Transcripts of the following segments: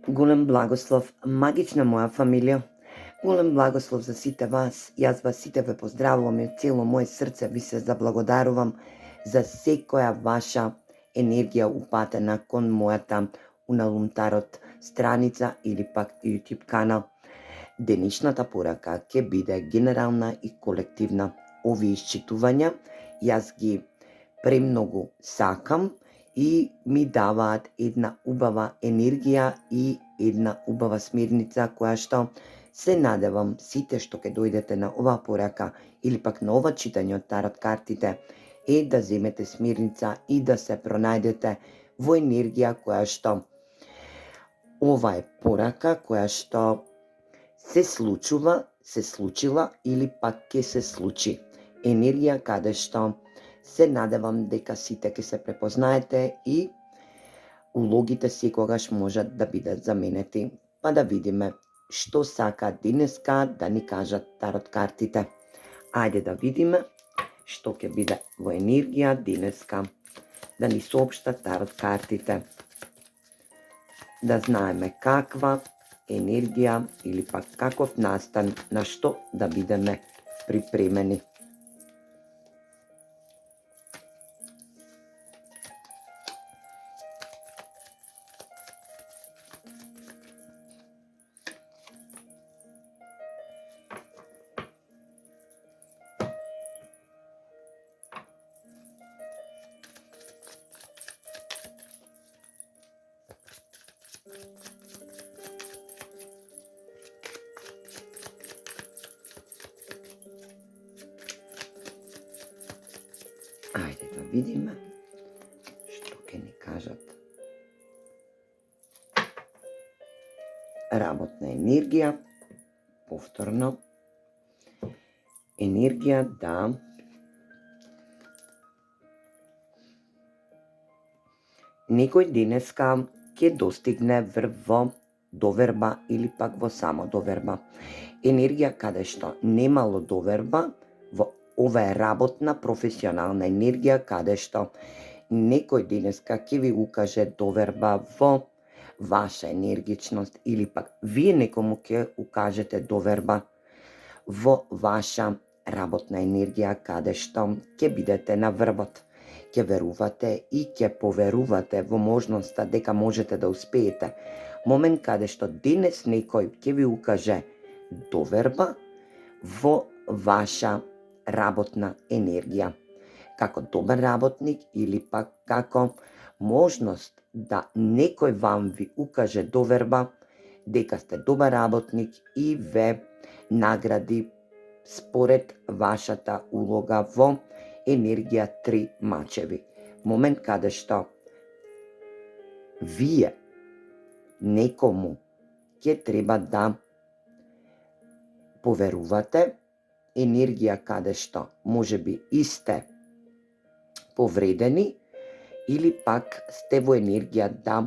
Голем благослов, магична моја фамилија. Голем благослов за сите вас. Јас вас сите ве поздравувам и од цело моје срце ви се заблагодарувам за секоја ваша енергија упатена кон мојата Уналум Тарот страница или пак YouTube канал. Денешната порака ќе биде генерална и колективна. Овие исчитувања јас ги премногу сакам и ми даваат една убава енергија и една убава смирница која што се надевам сите што ќе дојдете на оваа порака или пак на ова читање од тарот картите е да земете смирница и да се пронајдете во енергија која што ова е порака која што се случува, се случила или пак ќе се случи. Енергија каде што се надевам дека сите ќе се препознаете и улогите секогаш можат да бидат заменети. Па да видиме што сака денеска да ни кажат тарот картите. Ајде да видиме што ќе биде во енергија денеска. Да ни соопштат тарот картите. Да знаеме каква енергија или пак каков настан на што да бидеме припремени. Ајде да видиме што ќе ни кажат. Работна енергија, повторно. Енергија да некој денеска ќе достигне врв во доверба или пак во само доверба. Енергија каде што немало доверба, ова е работна, професионална енергија каде што некој денеска ќе ви укаже доверба во ваша енергичност или пак вие некому ќе укажете доверба во ваша работна енергија каде што ќе бидете на врвот. Ќе верувате и ќе поверувате во можноста дека можете да успеете. Момент каде што денес некој ќе ви укаже доверба во ваша работна енергија. Како добар работник или пак како можност да некој вам ви укаже доверба дека сте добар работник и ве награди според вашата улога во енергија 3 мачеви. Момент каде што вие некому ќе треба да поверувате, енергија каде што можеби и сте повредени или пак сте во енергија да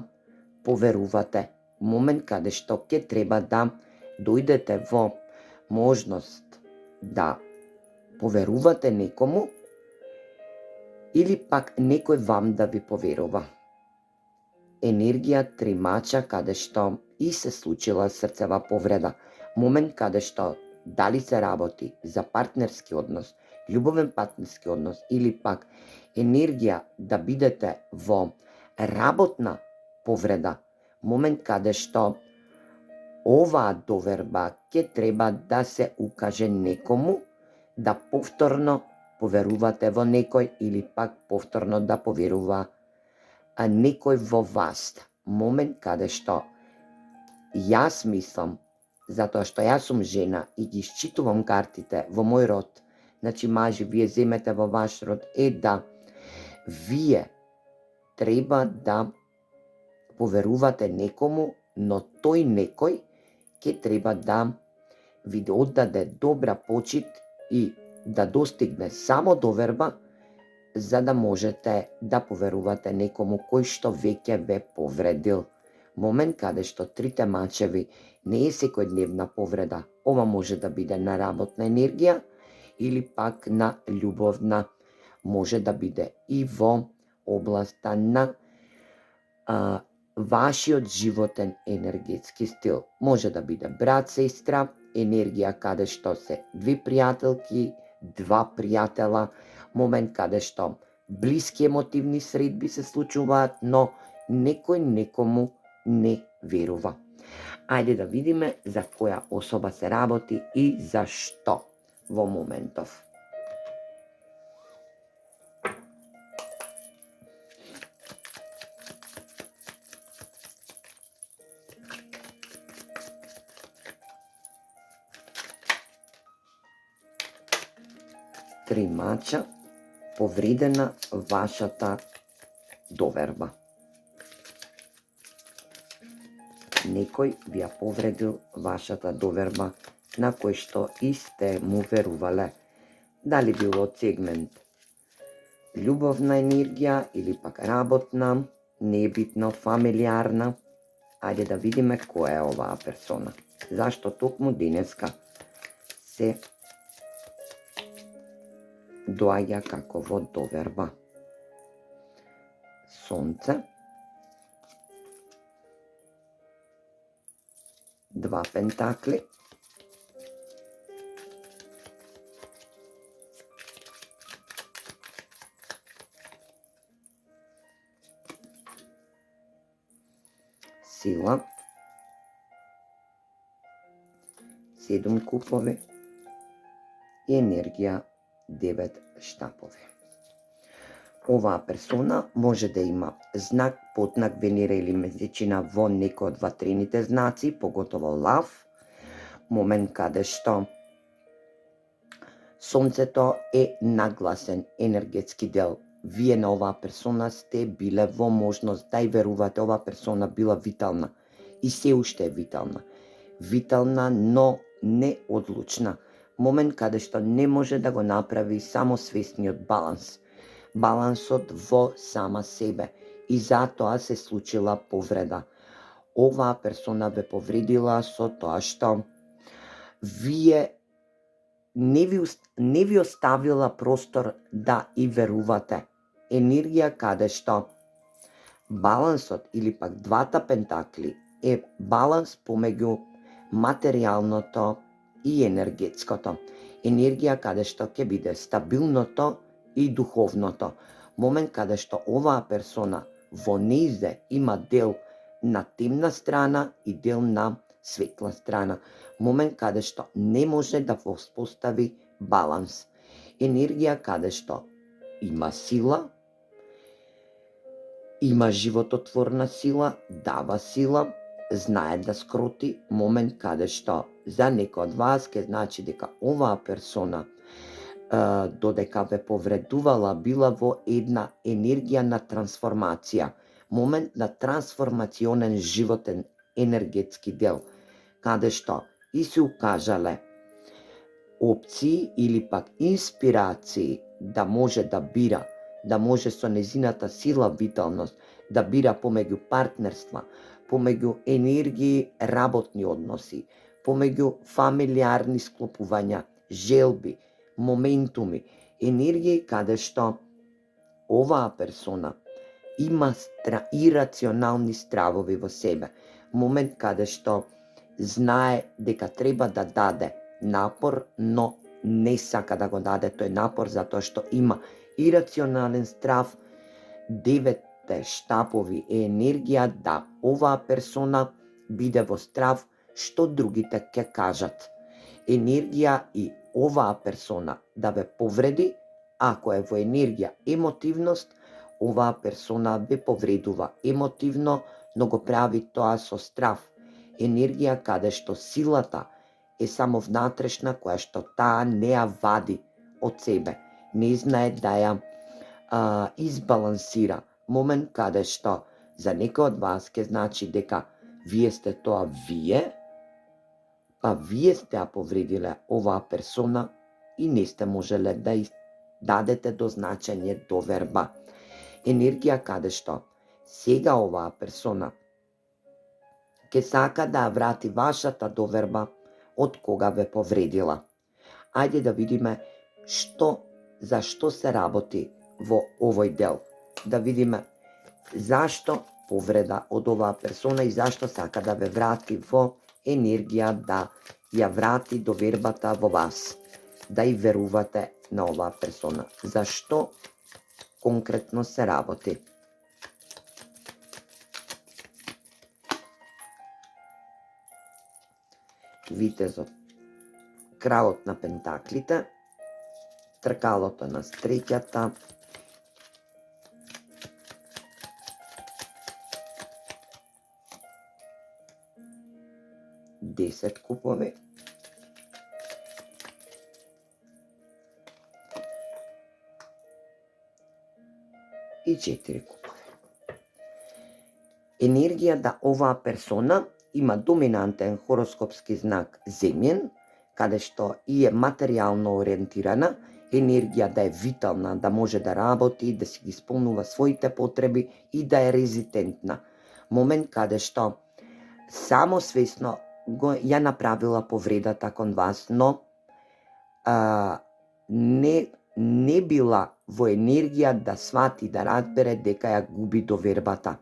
поверувате. Момент каде што ќе треба да дојдете во можност да поверувате некому или пак некој вам да ви поверува. Енергија 3 мача каде што и се случила срцева повреда. Момент каде што дали се работи за партнерски однос, љубовен партнерски однос или пак енергија да бидете во работна повреда, момент каде што оваа доверба ќе треба да се укаже некому, да повторно поверувате во некој или пак повторно да поверува некој во вас. Момент каде што јас мислам, затоа што јас сум жена и ги исчитувам картите во мој род, значи мажи, вие земете во ваш род, е да вие треба да поверувате некому, но тој некој ќе треба да ви оддаде добра почит и да достигне само доверба, за да можете да поверувате некому кој што веќе ве повредил. Момент каде што 3 мачеви не е секојдневна повреда. Ова може да биде на работна енергија или пак на љубовна. Може да биде и во областа на вашиот животен енергетски стил. Може да биде брат, сестра, енергија каде што се две пријателки, два пријатела, момент каде што блиски емотивни средби се случуваат, но некој некому не верува. Ајде да видиме за која особа се работи и зашто во моментов. Три мача, повредена вашата доверба. Некој ви ја повредил вашата доверба на кој што и сте му верувале. Дали било од сегмент љубовна енергија или пак работна, не е битно, фамилиарна. Ајде да видиме која е оваа персона. Зашто токму денеска се доаѓа како во доверба. Сонце, два пентакли, сила, 7 купови и енергија 9 штапови. Оваа персона може да има знак, потнак, Венера или месечина во некој од ватрените знаци, поготово лав, момент каде што сонцето е нагласен енергетски дел. Вие на оваа персона сте биле во можност да ја верувате. Оваа персона била витална и се уште е витална. Витална, но не одлучна. Момент каде што не може да го направи само свесниот баланс. Балансот во сама себе. И затоа се случила повреда. Оваа персона ве повредила со тоа што вие не ви оставила простор да и верувате. Енергија каде што балансот или пак двата пентакли е баланс помеѓу материјалното и енергетското. Енергија каде што ќе биде стабилното и духовното. Момент каде што оваа персона во нејзе има дел на темна страна и дел на светла страна. Момент каде што не може да воспостави баланс. Енергија каде што има сила, има живототворна сила, дава сила, знае да скроти. Момент каде што за некој од вас ке значи дека оваа персона додека ве повредувала била во една енергија на трансформација, момент на трансформационен животен енергетски дел, каде што и се укажале опции или пак инспирации да може да бира, да може со незината сила, виталност, да бира помеѓу партнерства, помеѓу енергии, работни односи, помеѓу фамилиарни склопувања, желби, моментуми, енергија каде што оваа персона има ирационални стравови во себе. Момент каде што знае дека треба да даде напор, но не сака да го даде тој напор затоа што има ирационален страв. 9 штапови е енергија да оваа персона биде во страв што другите ќе кажат. Енергија и оваа персона да ве повреди, ако е во енергија емотивност, оваа персона ве повредува емотивно, но го прави тоа со страв. Енергија каде што силата е само внатрешна, која што таа не ја вади од себе, не знае да ја избалансира. Момент каде што за некој од вас ке значи дека вие сте тоа вие, па вие сте ја повредиле оваа персона и не сте можеле да дадете до значење доверба. Енергија каде што сега оваа персона ке сака да ја врати вашата доверба од кога ве повредила. Ајде да видиме за што се работи во овој дел. Да видиме зашто повреда од оваа персона и зашто сака да ве врати во енергија, да ја врати довербата во вас, да и верувате на оваа персона. Зашто конкретно се работи? Витезот, кралот на пентаклите, тркалото на среќата, десет купови, и 4 купови. Енергија да оваа персона има доминантен хороскопски знак земјен, каде што и е материјално ориентирана, енергија да е витална, да може да работи, да си ги исполнува своите потреби и да е резистентна. Момент каде што само свесно ја направила повредата кон вас, но не била во енергија да свати, да разбере дека ја губи довербата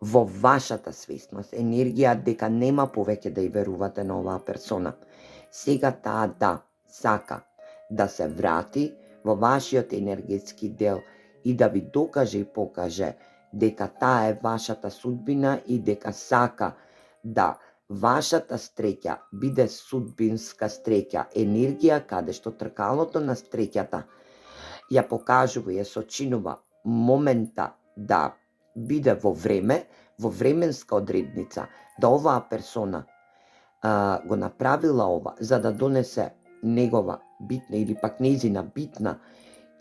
во вашата свесност, енергија дека нема повеќе да ја верувате на оваа персона. Сега таа да сака да се врати во вашиот енергетски дел и да ви докаже и покаже дека таа е вашата судбина и дека сака да вашата среќа биде судбинска среќа, енергија каде што тркалото на среќата ја покажува и ја сочинува момента да биде во време, во временска одредница, да оваа персона го направила ова за да донесе негова битна или пак нејзина битна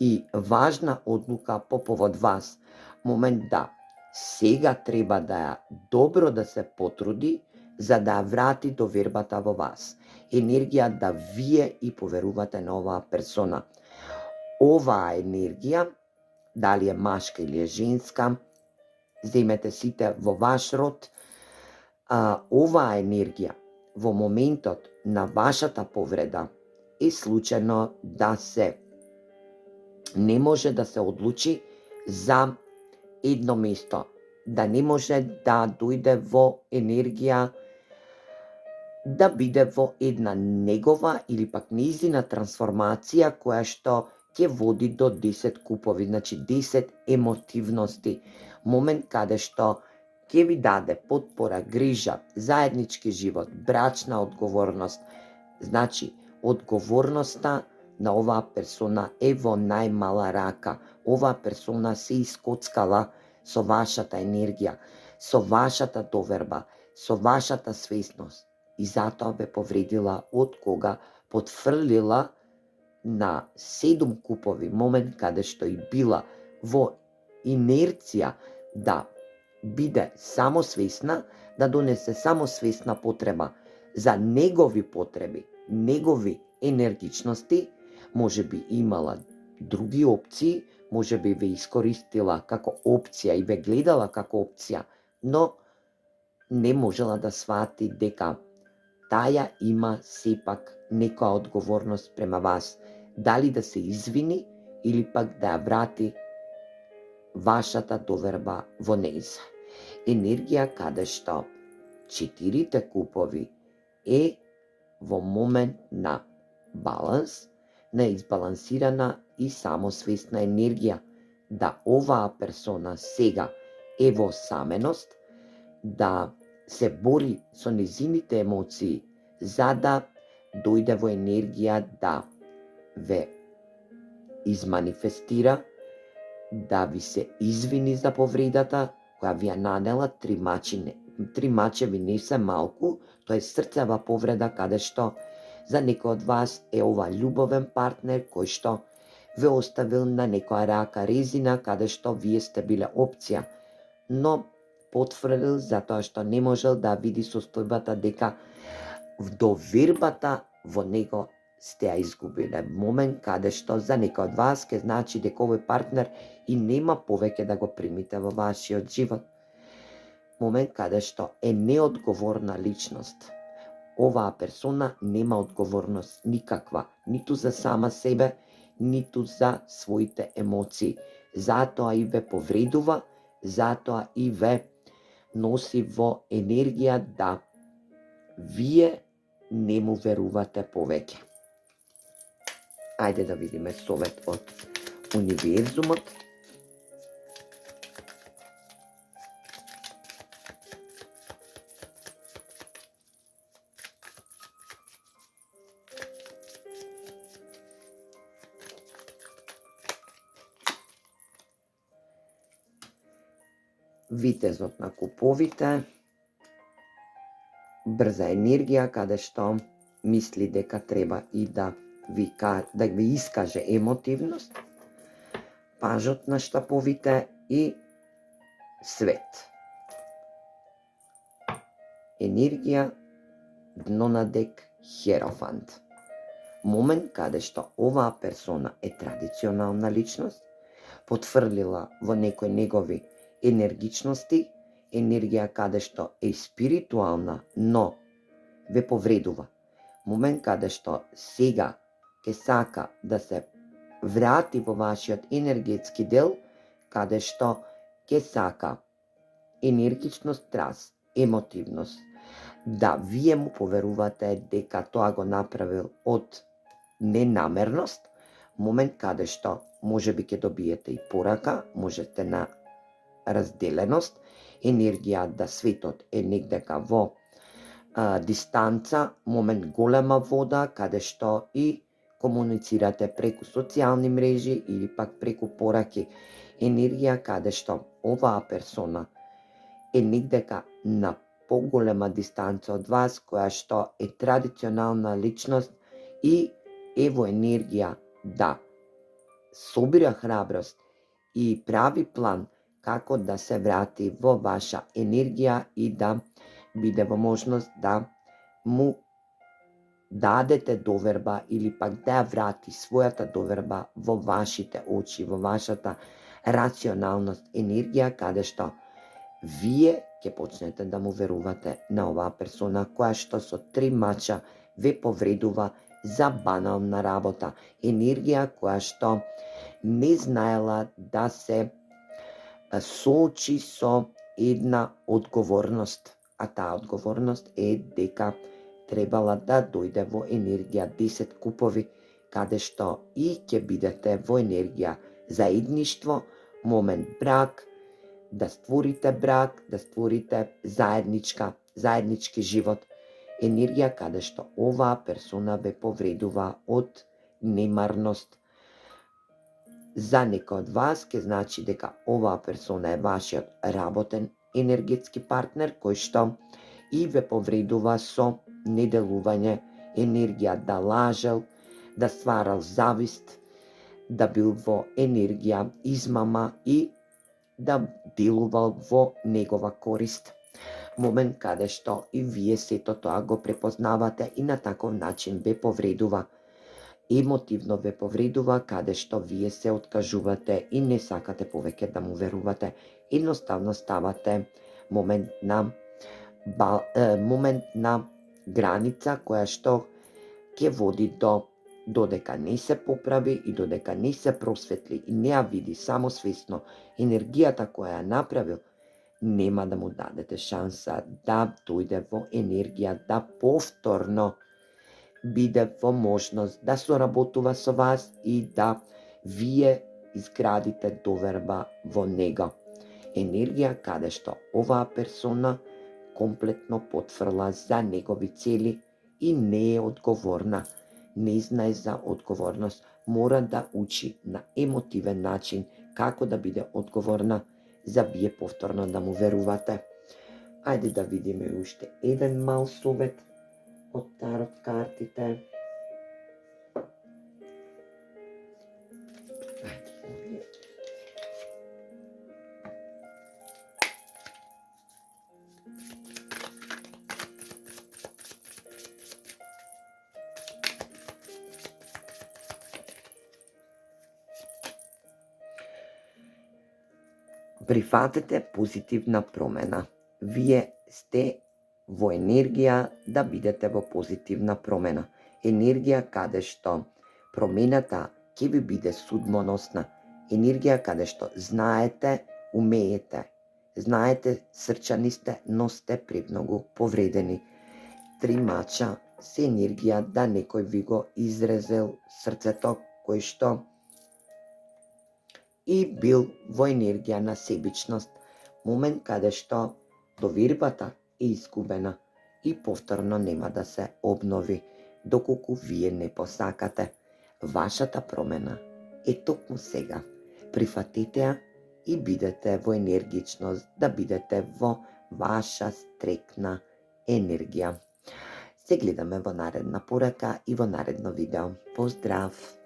и важна одлука по повод вас. Момент да сега треба да ја добро да се потруди за да ја врати довербата во вас. Енергија да вие и поверувате на оваа персона. Оваа енергија, дали е машка или е женска, земете сите во ваш род, оваа енергија во моментот на вашата повреда е случајно да се не може да се одлучи за едно место, да не може да дојде во енергија да биде во една негова или пак нејзина трансформација која што ќе води до 10 купови, значи 10 емотивности. Момент каде што ќе ви даде потпора, грижа, заеднички живот, брачна одговорност. Значи, одговорноста на оваа персона е во најмала рака. Оваа персона се искоцкала со вашата енергија, со вашата доверба, со вашата свесност. И затоа ве повредила од кога потфрлила на 7 купови, момент каде што и била во инерција да биде самосвесна, да донесе самосвесна потреба за негови потреби, негови енергичности, може би имала други опции, може би ве искористила како опција и ве гледала како опција, но не можела да свати дека таја има сепак некоја одговорност према вас. Дали да се извини или пак да ја врати вашата доверба во нејза. Енергија каде што 4 купови е во момент на баланс, на избалансирана и самосвесна енергија, да оваа персона сега е во саменост, да се бори со незините емоции, за да дојде во енергија да ве изманифестира, да ви се извини за повредата која ви ја нанела. 3 мачеви не се малку, тоа е срцева повреда каде што за некој од вас е ова љубовен партнер кој што ве оставил на некоја рака резина каде што вие сте биле опција, но потврдил затоа што не можел да види состојбата дека довербата во него сте ја изгубиле. Момент каде што за некој од вас ќе значи дека овој партнер и нема повеќе да го примите во вашиот живот. Момент каде што е неодговорна личност. Оваа персона нема одговорност никаква, ниту за сама себе, ниту за своите емоции. Затоа и ве повредува, затоа и ве носи во енергија да вие не му верувате повеќе. Ајде да видиме совет од универзумот. Витезот на куповите, брза енергија каде што мисли дека треба и да ви искаже емотивност, пажот на штаповите и свет. Енергија, дно на дек, херофант. Момент каде што оваа персона е традиционална личност, потврлила во некои негови енергичности, енергија каде што е спиритуална, но ве повредува. Момент каде што сега ќе сака да се врати во вашиот енергетски дел, каде што ќе сака енергичност, страст, емотивност, да вие му поверувате дека тоа го направил од ненамерност, момент каде што можеби ќе добиете и порака, можете на разделеност, енергија да светот е негдека во дистанца, момент голема вода, каде што и комуницирате преку социјални мрежи или пак преку пораки, енергија каде што оваа персона е негдека на поголема дистанца од вас, која што е традиционална личност и е во енергија да собира храброст и прави план како да се врати во ваша енергија и да биде во можност да му дадете доверба или пак да ја врати својата доверба во вашите очи, во вашата рационалност, енергија каде што вие ќе почнете да му верувате на оваа персона која што со 3 мача ве повредува за банална работа, енергија која што не знаела да се соочи со една одговорност, а таа одговорност е дека требала да дојде во енергија 10 купови, каде што и ќе бидете во енергија заедништво, момент брак, да створите брак, да створите заеднички живот, енергија каде што оваа персона ве повредува од немарност. За некој од вас ќе значи дека оваа персона е вашиот работен енергетски партнер кој што и ве повредува со неделување, енергија да лажел, да стварал завист, да бил во енергија измама и да делувал во негова корист. Момент каде што и вие сето тоа го препознавате и на таков начин ве повредува. Емотивно ве повредува каде што вие се откажувате и не сакате повеќе да му верувате. Едноставно ставате момент на граница која што ќе води додека не се поправи и додека не се просветли и не ја види самосвесно енергијата која ја направил, нема да му дадете шанса да дојде во енергија, да повторно биде во можност да соработува со вас и да вие изградите доверба во него. Енергија каде што оваа персона комплетно потврла за негови цели и не е одговорна, не знае за одговорност, мора да учи на емотивен начин како да биде одговорна за вие повторно да му верувате. Ајде да видиме уште еден мал совет од тарот картите. Прифатете позитивна промена. Вие сте во енергија да бидете во позитивна промена. Енергија каде што промената ќе ви биде судбоносна. Енергија каде што знаете, умеете Знаете, срчани сте, но сте премногу повредени. 3 мача се енергија да некој ви го изрезел срцето, кој што и бил во енергија на себичност, момент каде што довербата е изгубена и повторно нема да се обнови, доколку вие не посакате. Вашата промена е токму сега. Прифатете ја и бидете во енергичност, да бидете во ваша стрекна енергија. Се гледаме во наредна порака и во наредно видео. Поздрав!